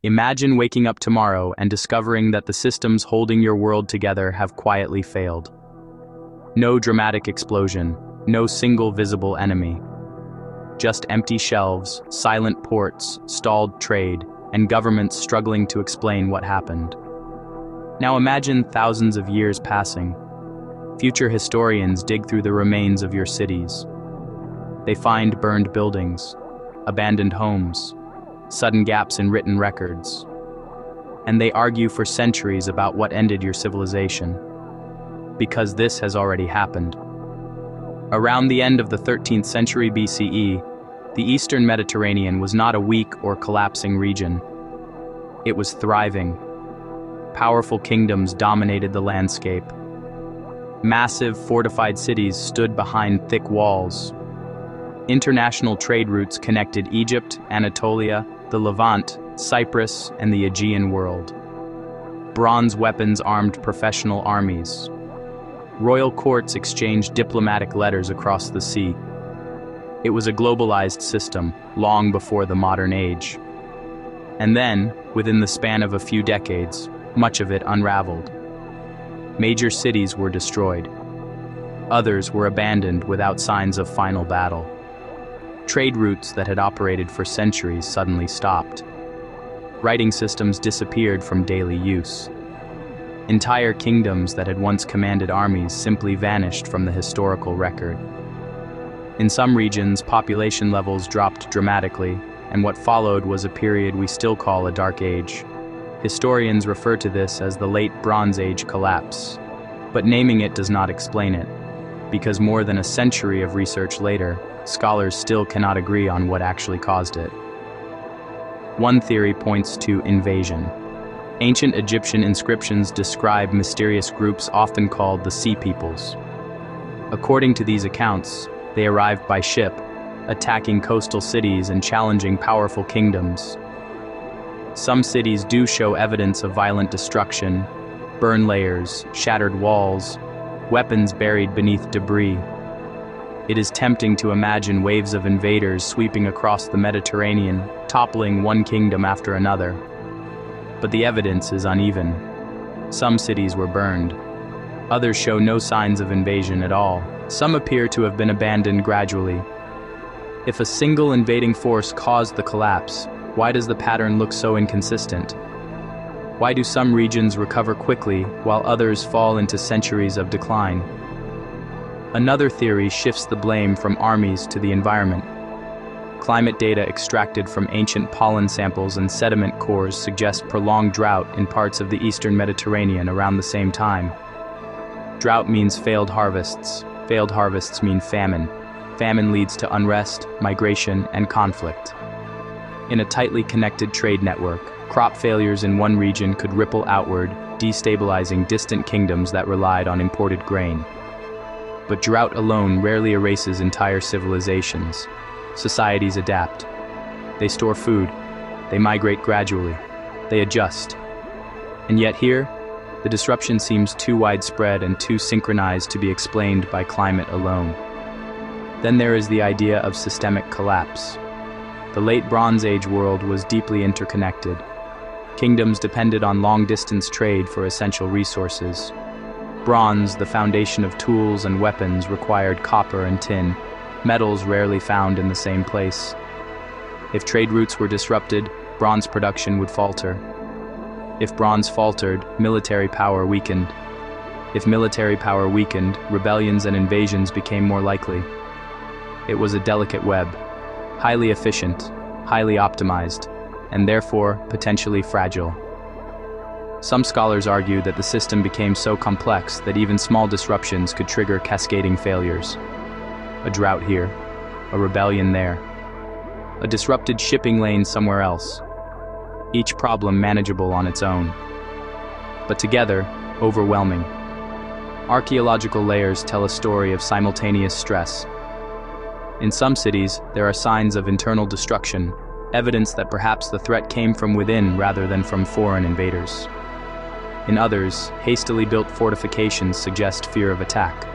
Imagine waking up tomorrow and discovering that the systems holding your world together have quietly failed. No dramatic explosion, no single visible enemy. Just empty shelves, silent ports, stalled trade, and governments struggling to explain what happened. Now imagine thousands of years passing. Future historians dig through the remains of your cities. They find burned buildings, abandoned homes, sudden gaps in written records. And they argue for centuries about what ended your civilization. Because this has already happened. Around the end of the 13th century BCE, the Eastern Mediterranean was not a weak or collapsing region. It was thriving. Powerful kingdoms dominated the landscape. Massive fortified cities stood behind thick walls. International trade routes connected Egypt, Anatolia, the Levant, Cyprus, and the Aegean world. Bronze weapons armed professional armies. Royal courts exchanged diplomatic letters across the sea. It was a globalized system, long before the modern age. And then, within the span of a few decades, much of it unraveled. Major cities were destroyed. Others were abandoned without signs of final battle. Trade routes that had operated for centuries suddenly stopped. Writing systems disappeared from daily use. Entire kingdoms that had once commanded armies simply vanished from the historical record. In some regions, population levels dropped dramatically, and what followed was a period we still call a Dark Age. Historians refer to this as the Late Bronze Age collapse, but naming it does not explain it, because more than a century of research later, scholars still cannot agree on what actually caused it. One theory points to invasion. Ancient Egyptian inscriptions describe mysterious groups often called the Sea Peoples. According to these accounts, they arrived by ship, attacking coastal cities and challenging powerful kingdoms. Some cities do show evidence of violent destruction, burn layers, shattered walls, weapons buried beneath debris. It is tempting to imagine waves of invaders sweeping across the Mediterranean, toppling one kingdom after another. But the evidence is uneven. Some cities were burned. Others show no signs of invasion at all. Some appear to have been abandoned gradually. If a single invading force caused the collapse, why does the pattern look so inconsistent? Why do some regions recover quickly while others fall into centuries of decline? Another theory shifts the blame from armies to the environment. Climate data extracted from ancient pollen samples and sediment cores suggest prolonged drought in parts of the Eastern Mediterranean around the same time. Drought means failed harvests. Failed harvests mean famine. Famine leads to unrest, migration, and conflict. In a tightly connected trade network, crop failures in one region could ripple outward, destabilizing distant kingdoms that relied on imported grain. But drought alone rarely erases entire civilizations. Societies adapt. They store food. They migrate gradually. They adjust. And yet here, the disruption seems too widespread and too synchronized to be explained by climate alone. Then there is the idea of systemic collapse. The late Bronze Age world was deeply interconnected. Kingdoms depended on long-distance trade for essential resources. Bronze, the foundation of tools and weapons, required copper and tin, metals rarely found in the same place. If trade routes were disrupted, bronze production would falter. If bronze faltered, military power weakened. If military power weakened, rebellions and invasions became more likely. It was a delicate web, highly efficient, highly optimized, and therefore potentially fragile. Some scholars argue that the system became so complex that even small disruptions could trigger cascading failures. A drought here, a rebellion there, a disrupted shipping lane somewhere else. Each problem manageable on its own, but together, overwhelming. Archaeological layers tell a story of simultaneous stress. In some cities, there are signs of internal destruction, evidence that perhaps the threat came from within rather than from foreign invaders. In others, hastily built fortifications suggest fear of attack.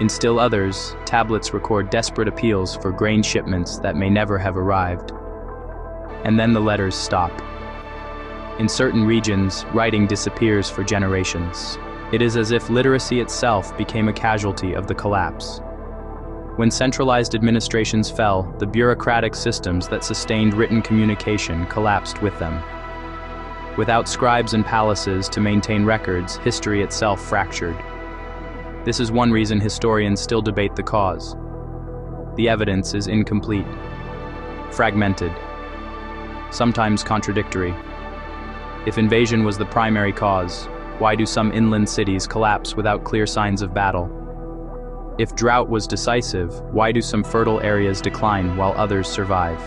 In still others, tablets record desperate appeals for grain shipments that may never have arrived. And then the letters stop. In certain regions, writing disappears for generations. It is as if literacy itself became a casualty of the collapse. When centralized administrations fell, the bureaucratic systems that sustained written communication collapsed with them. Without scribes and palaces to maintain records, history itself fractured. This is one reason historians still debate the cause. The evidence is incomplete, fragmented, sometimes contradictory. If invasion was the primary cause, why do some inland cities collapse without clear signs of battle? If drought was decisive, why do some fertile areas decline while others survive?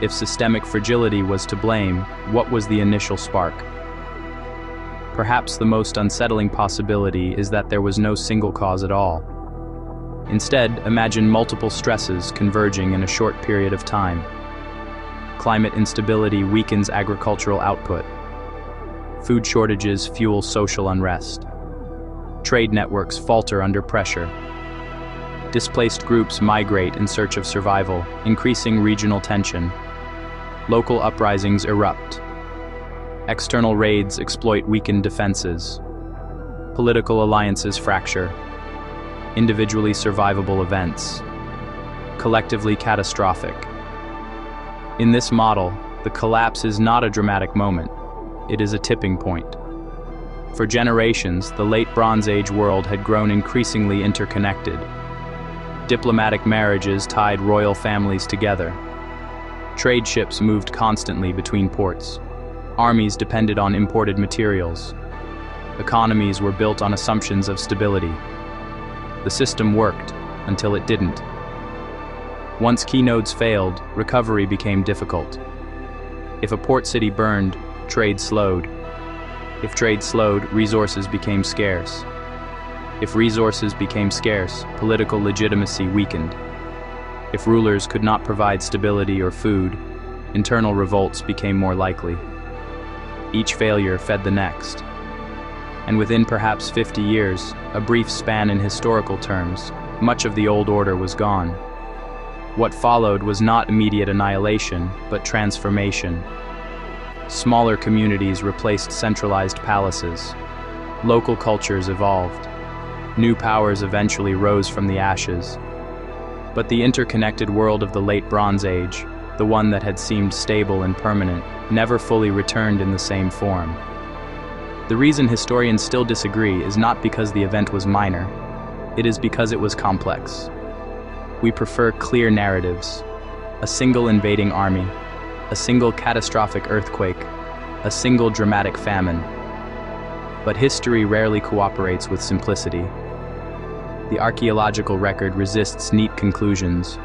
If systemic fragility was to blame, what was the initial spark? Perhaps the most unsettling possibility is that there was no single cause at all. Instead, imagine multiple stresses converging in a short period of time. Climate instability weakens agricultural output. Food shortages fuel social unrest. Trade networks falter under pressure. Displaced groups migrate in search of survival, increasing regional tension. Local uprisings erupt. External raids exploit weakened defenses. Political alliances fracture. Individually survivable events. Collectively catastrophic. In this model, the collapse is not a dramatic moment. It is a tipping point. For generations, the late Bronze Age world had grown increasingly interconnected. Diplomatic marriages tied royal families together. Trade ships moved constantly between ports. Armies depended on imported materials. Economies were built on assumptions of stability. The system worked until it didn't. Once key nodes failed, recovery became difficult. If a port city burned, trade slowed. If trade slowed, resources became scarce. If resources became scarce, political legitimacy weakened. If rulers could not provide stability or food, internal revolts became more likely. Each failure fed the next. And within perhaps 50 years, a brief span in historical terms, much of the old order was gone. What followed was not immediate annihilation, but transformation. Smaller communities replaced centralized palaces. Local cultures evolved. New powers eventually rose from the ashes. But the interconnected world of the late Bronze Age, the one that had seemed stable and permanent, never fully returned in the same form. The reason historians still disagree is not because the event was minor. It is because it was complex. We prefer clear narratives. A single invading army, a single catastrophic earthquake, a single dramatic famine. But history rarely cooperates with simplicity. The archaeological record resists neat conclusions.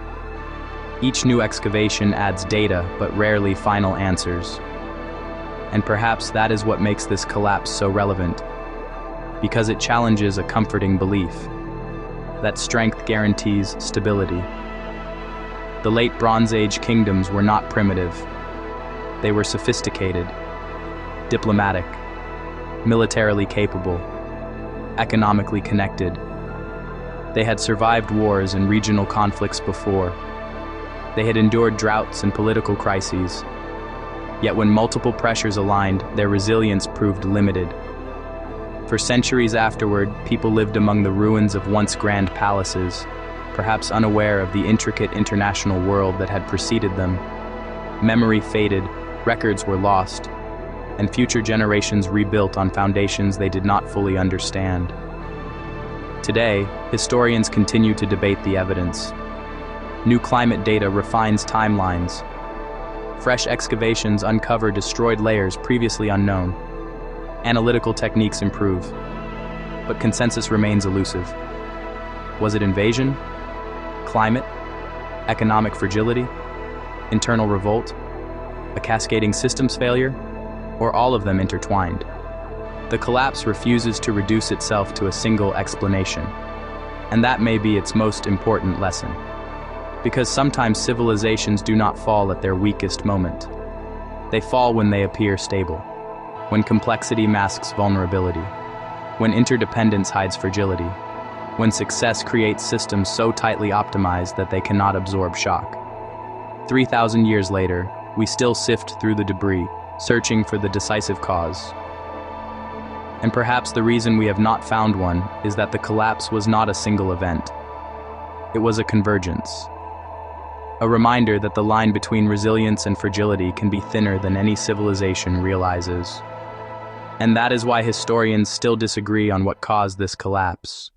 Each new excavation adds data, but rarely final answers. And perhaps that is what makes this collapse so relevant, because it challenges a comforting belief that strength guarantees stability. The late Bronze Age kingdoms were not primitive. They were sophisticated, diplomatic, militarily capable, economically connected. They had survived wars and regional conflicts before. They had endured droughts and political crises. Yet when multiple pressures aligned, their resilience proved limited. For centuries afterward, people lived among the ruins of once grand palaces, perhaps unaware of the intricate international world that had preceded them. Memory faded, records were lost, and future generations rebuilt on foundations they did not fully understand. Today, historians continue to debate the evidence. New climate data refines timelines. Fresh excavations uncover destroyed layers previously unknown. Analytical techniques improve, but consensus remains elusive. Was it invasion? Climate? Economic fragility? Internal revolt? A cascading systems failure? Or all of them intertwined? The collapse refuses to reduce itself to a single explanation, and that may be its most important lesson. Because sometimes civilizations do not fall at their weakest moment. They fall when they appear stable, when complexity masks vulnerability, when interdependence hides fragility, when success creates systems so tightly optimized that they cannot absorb shock. 3,000 years later, we still sift through the debris, searching for the decisive cause. And perhaps the reason we have not found one is that the collapse was not a single event. It was a convergence. A reminder that the line between resilience and fragility can be thinner than any civilization realizes. And that is why historians still disagree on what caused this collapse.